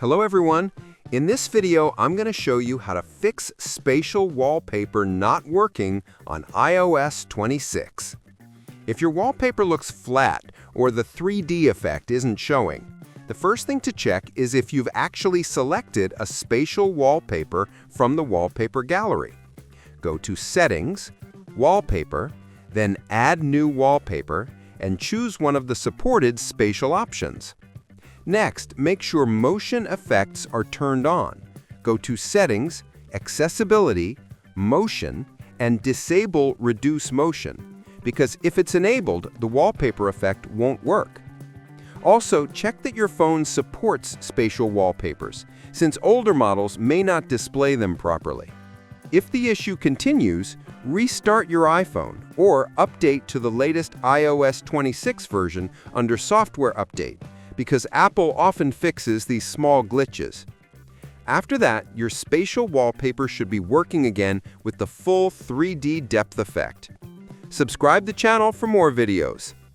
Hello everyone. In this video, I'm going to show you how to fix spatial wallpaper not working on iOS 26. If your wallpaper looks flat or the 3D effect isn't showing, the first thing to check is if you've actually selected a spatial wallpaper from the wallpaper gallery. Go to Settings, Wallpaper, then Add New Wallpaper, and choose one of the supported spatial options. Next, make sure Motion Effects are turned on. Go to Settings, Accessibility, Motion, and disable Reduce Motion, because if it's enabled, the wallpaper effect won't work. Also, check that your phone supports spatial wallpapers, since older models may not display them properly. If the issue continues, restart your iPhone or update to the latest iOS 26 version under Software Update, because Apple often fixes these small glitches. After that, your spatial wallpaper should be working again with the full 3D depth effect. Subscribe to the channel for more videos.